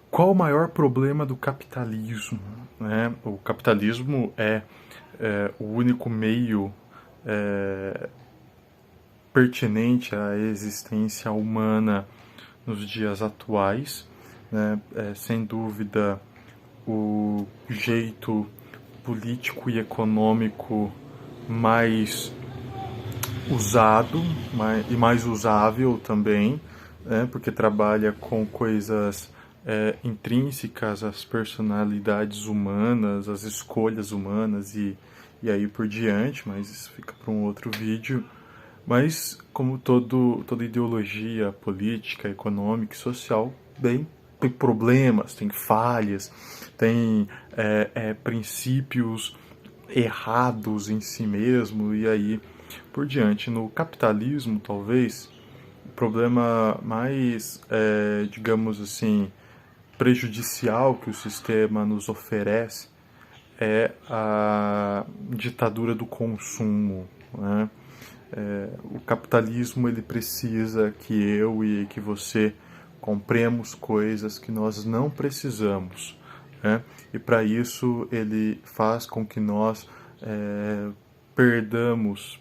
Qual o maior problema do capitalismo? Né? O capitalismo é o único meio pertinente à existência humana nos dias atuais, né? Sem dúvida, o jeito político e econômico mais usado e mais usável também, né? Porque trabalha com coisas intrínsecas às personalidades humanas, às escolhas humanas e aí por diante, mas isso fica para um outro vídeo. Mas, como toda ideologia política, econômica e social, tem problemas, tem falhas, tem princípios errados em si mesmo, e aí por diante. No capitalismo, talvez, o problema mais, digamos assim, prejudicial que o sistema nos oferece é a ditadura do consumo, né? O capitalismo ele precisa que eu e que você compremos coisas que nós não precisamos, né? E para isso ele faz com que nós percamos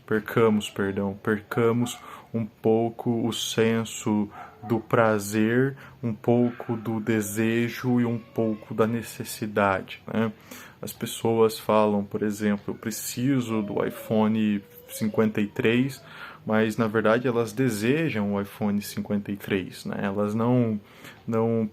um pouco o senso do prazer, um pouco do desejo e um pouco da necessidade, né? As pessoas falam, por exemplo, eu preciso do iPhone 53, mas na verdade elas desejam o iPhone 53, né? Elas não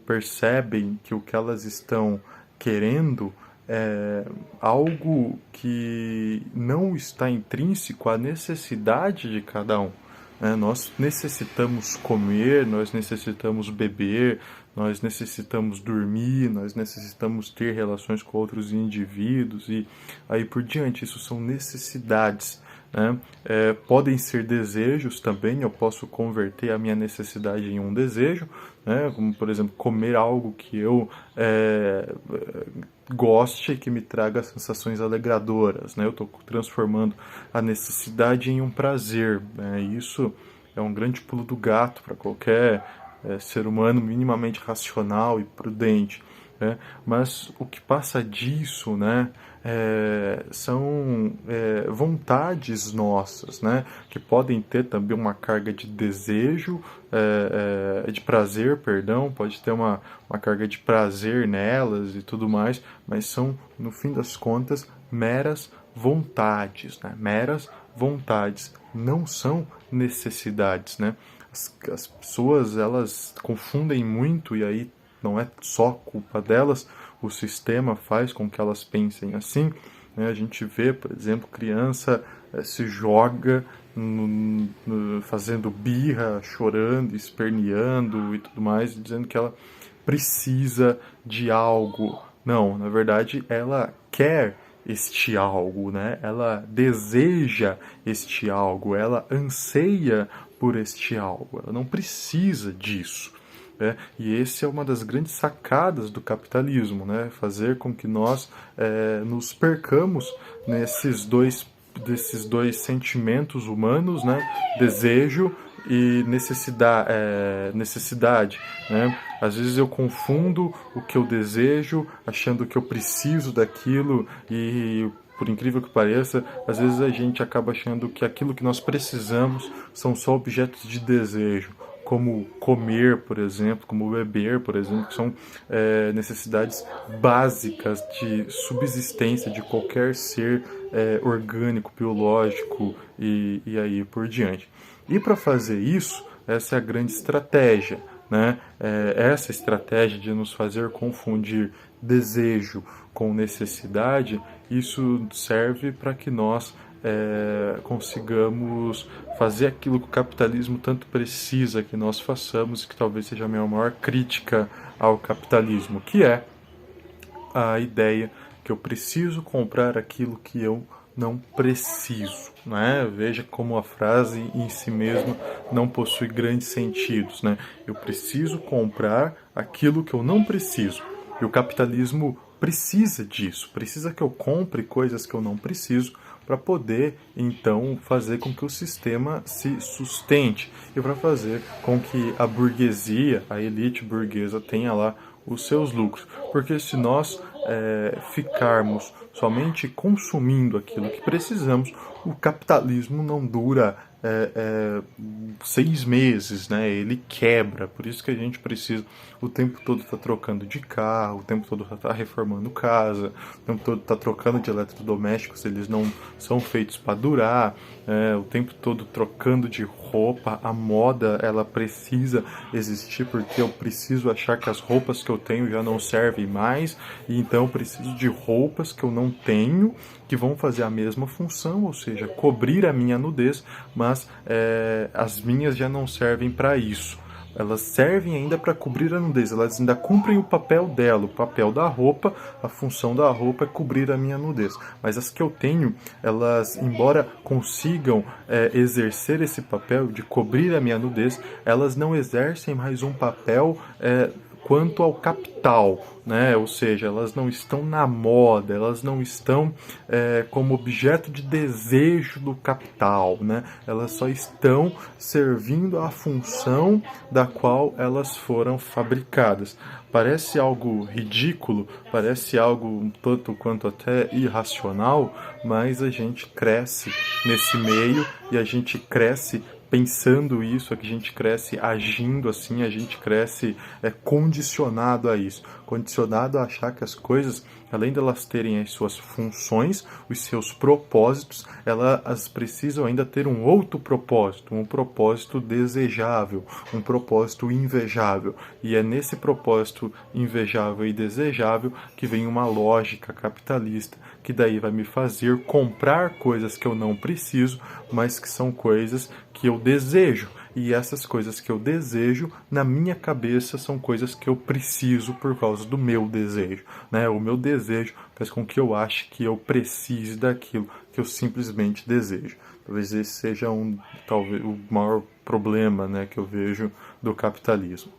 percebem que o que elas estão querendo é algo que não está intrínseco à necessidade de cada um, né? Nós necessitamos comer, nós necessitamos beber, nós necessitamos dormir, nós necessitamos ter relações com outros indivíduos e aí por diante. Isso são necessidades, né? Podem ser desejos também, eu posso converter a minha necessidade em um desejo, né? Como, por exemplo, comer algo que eu goste, que me traga sensações alegradoras, né? Eu estou transformando a necessidade em um prazer, né? Isso é um grande pulo do gato para qualquer ser humano minimamente racional e prudente, né? Mas o que passa disso, né, são vontades nossas, né, que podem ter também uma carga de desejo, de prazer, perdão, pode ter uma carga de prazer nelas e tudo mais, mas são, no fim das contas, meras vontades, né? Meras vontades, não são necessidades, né? As pessoas, elas confundem muito, e aí não é só culpa delas, o sistema faz com que elas pensem assim, né? A gente vê, por exemplo, criança se joga fazendo birra, chorando, esperneando e tudo mais, dizendo que ela precisa de algo. Não, na verdade, ela quer este algo, né? Ela deseja este algo, ela anseia por este algo, ela não precisa disso, né? E esse é uma das grandes sacadas do capitalismo, né? Fazer com que nós nos percamos desses dois sentimentos humanos, né? Desejo e necessidade, né? Às vezes eu confundo o que eu desejo, achando que eu preciso daquilo e, por incrível que pareça, às vezes a gente acaba achando que aquilo que nós precisamos são só objetos de desejo, como comer, por exemplo, como beber, por exemplo, que são necessidades básicas de subsistência de qualquer ser orgânico, biológico e aí por diante. E para fazer isso, essa é a grande estratégia, né? Essa estratégia de nos fazer confundir desejo com necessidade, isso serve para que nós consigamos fazer aquilo que o capitalismo tanto precisa que nós façamos, e que talvez seja a minha maior crítica ao capitalismo, que é a ideia que eu preciso comprar aquilo que eu não preciso, né? Veja como a frase em si mesma não possui grandes sentidos, né? Eu preciso comprar aquilo que eu não preciso. E o capitalismo precisa disso, precisa que eu compre coisas que eu não preciso, para poder, então, fazer com que o sistema se sustente e para fazer com que a burguesia, a elite burguesa, tenha lá os seus lucros. Porque se nós ficarmos somente consumindo aquilo que precisamos, o capitalismo não dura 6 meses, né? Ele quebra. Por isso que a gente precisa o tempo todo estar trocando de carro, o tempo todo estar reformando casa, o tempo todo estar trocando de eletrodomésticos, eles não são feitos para durar, o tempo todo trocando de roupa. A moda, ela precisa existir porque eu preciso achar que as roupas que eu tenho já não servem mais, e então eu preciso de roupas que eu não tenho, que vão fazer a mesma função, ou seja, cobrir a minha nudez, mas as minhas já não servem para isso. Elas servem ainda para cobrir a nudez, elas ainda cumprem o papel dela, o papel da roupa, a função da roupa é cobrir a minha nudez. Mas as que eu tenho, elas, embora consigam exercer esse papel de cobrir a minha nudez, elas não exercem mais um papel quanto ao capital, né? Ou seja, elas não estão na moda, elas não estão como objeto de desejo do capital, né? Elas só estão servindo à função da qual elas foram fabricadas. Parece algo ridículo, parece algo um tanto quanto até irracional, mas a gente cresce nesse meio e a gente cresce pensando isso, a gente cresce agindo assim, a gente cresce condicionado a isso, condicionado a achar que as coisas, além de elas terem as suas funções, os seus propósitos, elas precisam ainda ter um outro propósito, um propósito desejável, um propósito invejável. E é nesse propósito invejável e desejável que vem uma lógica capitalista, que daí vai me fazer comprar coisas que eu não preciso, mas que são coisas que eu desejo. E essas coisas que eu desejo, na minha cabeça, são coisas que eu preciso por causa do meu desejo, né? O meu desejo faz com que eu ache que eu precise daquilo que eu simplesmente desejo. Talvez esse seja talvez o maior problema, né, que eu vejo do capitalismo.